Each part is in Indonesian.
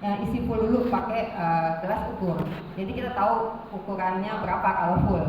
isi full dulu pakai gelas ukur. Jadi kita tahu ukurannya berapa kalau full.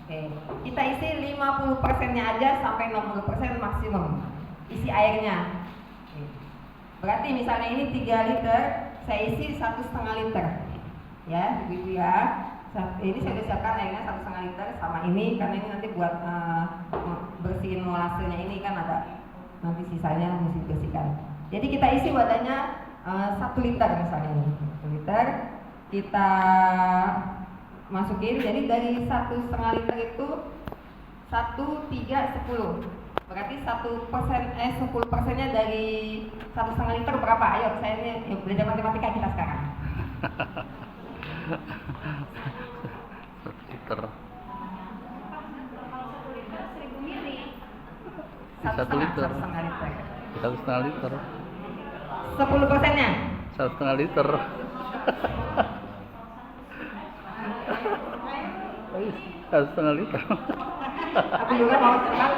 Oke. Kita isi 50%-nya aja sampai 60% maksimum isi airnya. Oke. Berarti misalnya ini 3 liter, saya isi 1,5 liter. Ya, begitu ya. Ini saya udah siapkan airnya 1,5 liter sama ini karena ini nanti buat bersihin molasenya ini kan ada nanti sisanya mesti bersihkan. Jadi kita isi wadahnya 1 liter misalnya ini 1 liter kita masukin, jadi dari 1,5 liter itu 1, 3, 10 berarti 10%nya dari 1,5 liter berapa? Ayo saya ini belajar matematika kita sekarang. liter 1 liter 1,5 liter 10%-nya 1,5 liter 1,5 liter aku juga mau cepat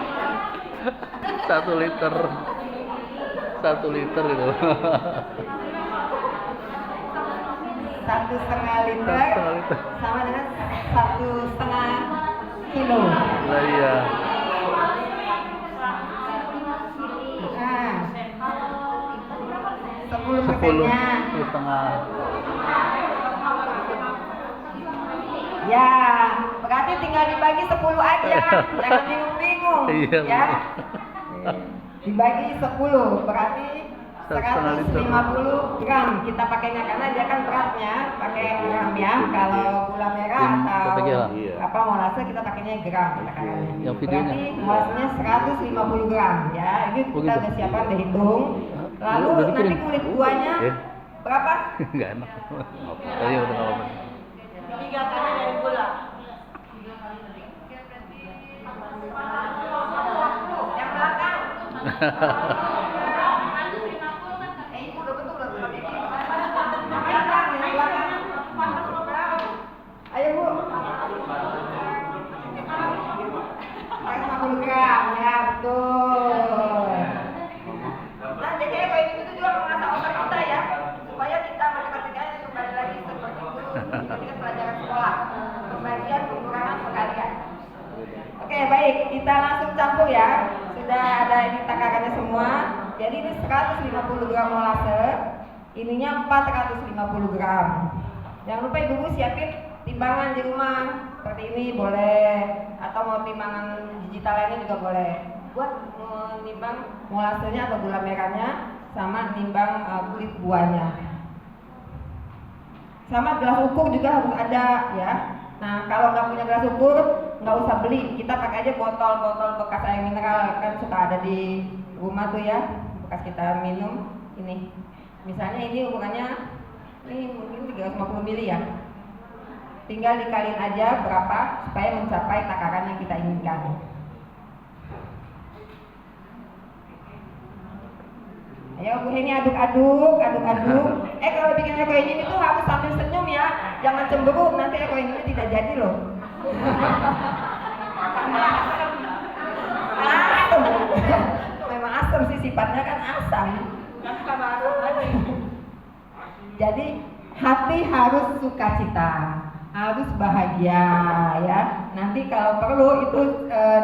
1 liter 1 liter gitu 1,5 liter sama dengan 1,5 kilo. Nah iya. Nah, 10%-nya 10,5. Ya, berarti tinggal dibagi 10 aja. Jangan bingung-bingung. Iya, ya. Dibagi 10 berarti 150 gram kita pakainya karena dia kan beratnya pakai gram ya. Kalau gula merah atau apa molase kita pakainya gram takarannya. Berarti molasenya 150 gram ya. Ini kita udah siapkan udah hitung. Lalu nanti kulit buahnya berapa? Enggak enak. Tadi udah ngomong. 3 kali dari gula. Yang belakang. Ayo Bu. 50 gram ya betul. Nah jadi kayak gitu juga mengasah otak kita ya supaya kita matematikanya kembali lagi seperti itu ketika pelajaran sekolah pembagian pengurangan pengalian. Oke baik kita langsung campur ya. Sudah ada ini takarannya semua. Jadi ini 150 gram molase, ininya 450 gram. Jangan lupa ibu siapin timbangan di rumah seperti ini boleh, atau mau timbangan digital lainnya juga boleh. Buat menimbang molasenya atau gula merahnya sama nimbang kulit buahnya. Sama gelas ukur juga harus ada ya. Nah kalau nggak punya gelas ukur nggak usah beli, kita pakai aja botol-botol bekas air mineral kan suka ada di rumah tuh ya, bekas kita minum ini. Misalnya ini ukurannya ini mungkin 350 ml ya. Tinggal dikaliin aja berapa supaya mencapai takaran yang kita inginkan. Ayo Bu ini aduk-aduk. Kalau bikin eko ini itu harus sambil senyum ya, jangan cemburu nanti eko ini tidak jadi loh. Memang asam sih sifatnya kan asam. Jadi hati harus sukacita, harus bahagia ya. Nanti kalau perlu itu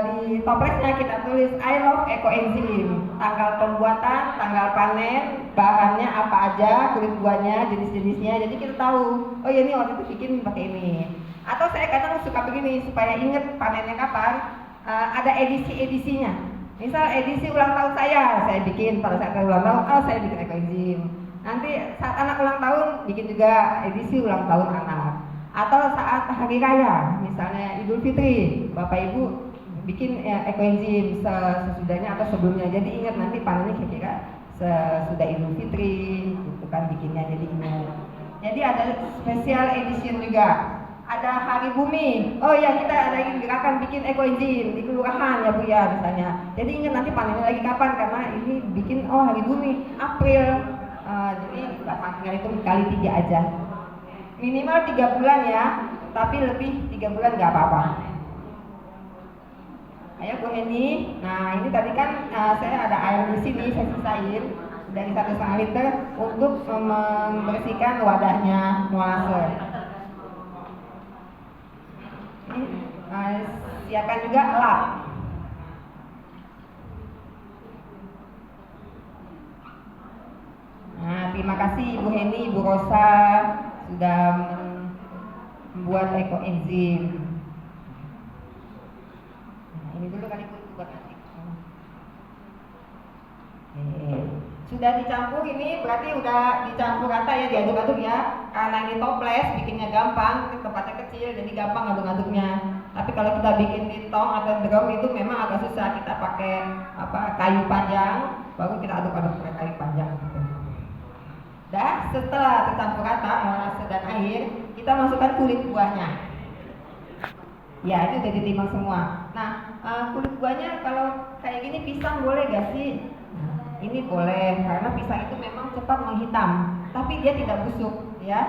di toplesnya kita tulis I love ekoenzim, tanggal pembuatan, tanggal panen, bahannya apa aja, kulit buahnya, jenis-jenisnya. Jadi kita tahu, oh ya ini waktu itu bikin pakai ini. Atau saya kadang suka begini supaya inget panennya kapan. Ada edisi-edisinya. Misal edisi ulang tahun saya bikin pada saat ulang tahun, saya bikin ekoenzim. Nanti saat anak ulang tahun bikin juga edisi ulang tahun anak. Atau saat hari raya, misalnya Idul Fitri, Bapak Ibu bikin ekoenzim sesudahnya atau sebelumnya. Jadi ingat nanti panennya kira-kira sesudah Idul Fitri, itu kan bikinnya jadi ingat. Jadi ada special edition juga. Ada hari bumi. Oh ya kita ada gerakan bikin ekoenzim di kelurahan ya Bu ya misalnya. Jadi ingat nanti panennya lagi kapan karena ini bikin hari bumi April. Jadi tinggal itu kali 3 aja. Minimal 3 bulan ya, tapi lebih 3 bulan nggak apa-apa. Ayo Bu Heni. Nah ini tadi kan saya ada air di sini, saya sisain. dari 1,5 liter untuk membersihkan wadahnya molase. Ini, siapkan juga lap. Nah, terima kasih Ibu Heni, Ibu Rosa sudah membuat ekoenzim. Nah, ini dulu kali buat nanti. Sudah dicampur, ini berarti udah dicampur rata ya, diaduk-aduk ya. Karena ini toples, bikinnya gampang, tempatnya kecil, jadi gampang aduk-aduknya. Tapi kalau kita bikin di tong atau drum itu memang agak susah. Kita pakai kayu panjang, baru kita aduk-aduk pakai kayu panjang. Gitu. Dah, setelah tercampur rata molase dan air, kita masukkan kulit buahnya. Ya, itu udah ditimbang semua. Nah, kulit buahnya kalau kayak gini pisang boleh gak sih? Ini boleh, karena pisang itu memang cepat menghitam, tapi dia tidak busuk, ya.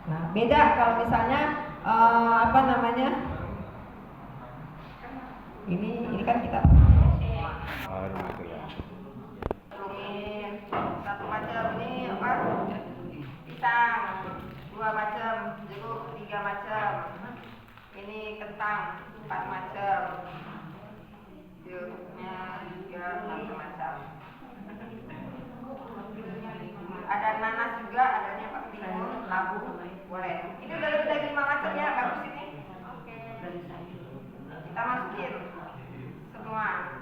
Nah, beda kalau misalnya ini kan kita satu macam ini pisang, 2 macam, jeruk 3 macam, ini kentang 4 macam, jeruknya juga 1 macam. Ada nanas juga, adanya Pak timun, labu, boleh. Ini udah lebih dari 5 macam ya, bagus ini. Kita masukin semua.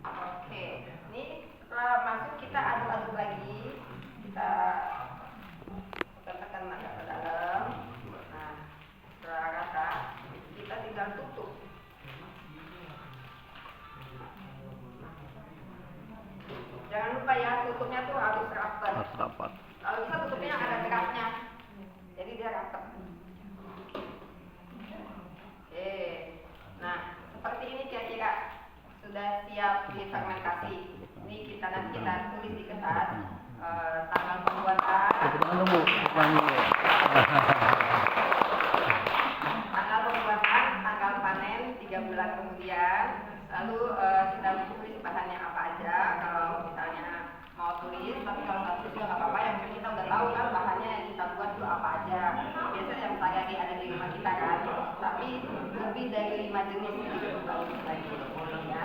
Oke, ini setelah masuk kita aduk-aduk lagi. Kita tekan agak ke dalam. Nah, setelah rata, kita tinggal tutup. Jangan lupa ya, tutupnya tuh harus rapat. Kalau bisa tutupnya ada geraknya, jadi dia rapat. Oke, nah seperti ini kira-kira sudah siap difermentasi. Ini nanti kita tulis di kertas. Tanggal pembuatan, tanggal panen 3 bulan kemudian. Lalu kita tulis bahannya apa aja. Kalau misalnya mau tulis, tapi kalau nggak tulis juga nggak apa-apa. Yang penting kita udah tahu kan bahannya yang kita buat itu apa aja. Biasanya yang sehari ada di rumah kita kan, tapi lebih dari 5 jenis kalau kita ya.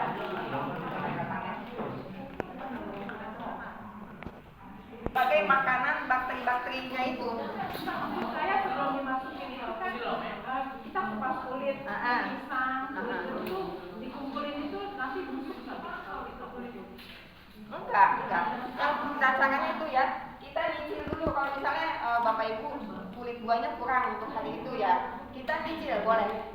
Sebagai makanan bakteri-bakterinya itu. Saya sebelum dimasukin itu kan kita kupas kulit pisang, kulit itu dikumpulin itu nanti busuk sampai kalau kita kulit itu. Enggak. Yang caranya itu ya, kita nyicil dulu. Kalau misalnya Bapak Ibu kulit buahnya kurang untuk hari itu ya, kita nyicil boleh.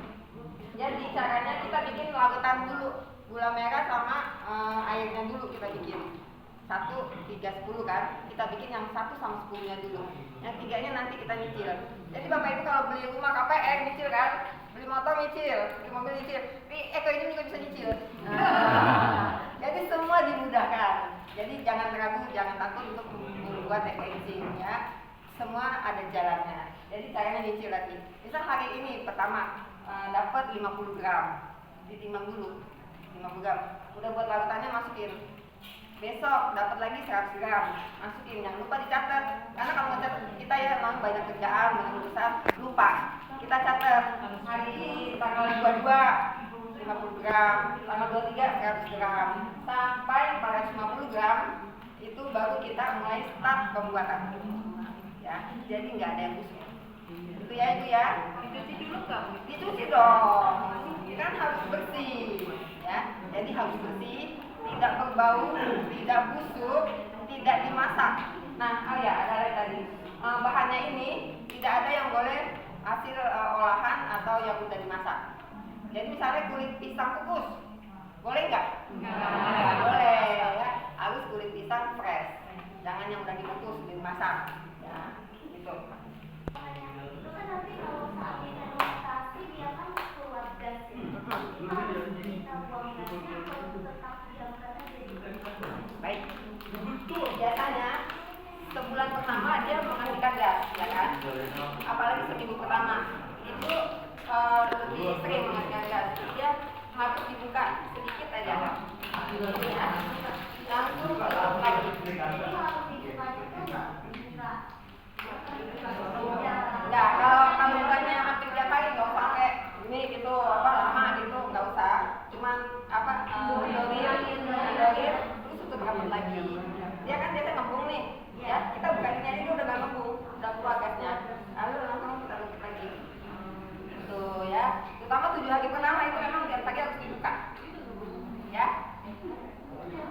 Jadi caranya kita bikin larutan dulu, gula merah sama airnya dulu kita bikin. 1, 3, 10 kan, kita bikin yang 1 sama 10 nya dulu, yang 3-nya nanti kita nyicil. Jadi Bapak Ibu kalau beli rumah KPR nyicil kan, beli motor nyicil, beli mobil nyicil, ini ekoenzim juga bisa nyicil. Jadi semua dimudahkan. Jadi jangan ragu, jangan takut untuk membuat ekoenzim ya. Semua ada jalannya. Jadi caranya nyicil lagi. Misal hari ini pertama dapat 50 gram, ditimbang dulu 50 gram. Udah buat larutannya masukin. Besok dapat lagi 100 gram, masukin. Jangan lupa dicatat, karena kalau ngecatat kita ya memang banyak kerjaan, banyak urusan, lupa. Kita catat hari tanggal 22 50 gram, tanggal 23 100 gram, sampai 450 gram itu baru kita mulai start pembuatan. Ya, jadi nggak ada yang busuk. Itu ya, dicuci dulu nggak? Dicuci dong, kan harus bersih, ya. Jadi harus bersih. Tidak berbau, tidak busuk, tidak dimasak. Nah, ada lagi tadi. Bahannya ini tidak ada yang boleh hasil olahan atau yang sudah dimasak. Jadi misalnya kulit pisang kukus, boleh nggak? Nggak boleh ya. Harus kulit pisang fresh. Jangan yang udah dikukus, dimasak. Ya, gitu. Itu kan nanti kalau saat fermentasi dia kan keluar gas ya. Kita buang gasnya atau tetap diamkan aja gitu. Baik. Biasanya apalagi seminggu pertama itu lebih sering mengandung gas. Dia harus dibuka sedikit aja. Ini ya. Langsung lagi. Enggak, kalau bukannya hampir tiap hari nggak usah pakai ini gitu lama gitu, nggak usah. Cuman dorir terus tutup rapat lagi. Dia kan biasa ngembung nih, ya kita bukannya ini udah nggak ngembung, udah keluar gasnya. Lalu langsung kita tutup lagi. Tuh ya, terutama 7 hari pertama itu memang tiap pagi harus dibuka, ya.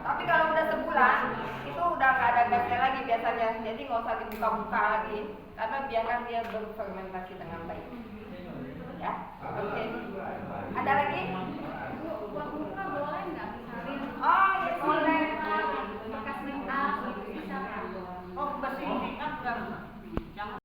Tapi kalau udah sebulan itu udah nggak ada gasnya lagi biasanya, jadi nggak usah dibuka-buka lagi, karena biarkan dia berfermentasi dengan baik. Ya, oke. Ada lagi? Buat buka boleh nggak misalnya? Oh,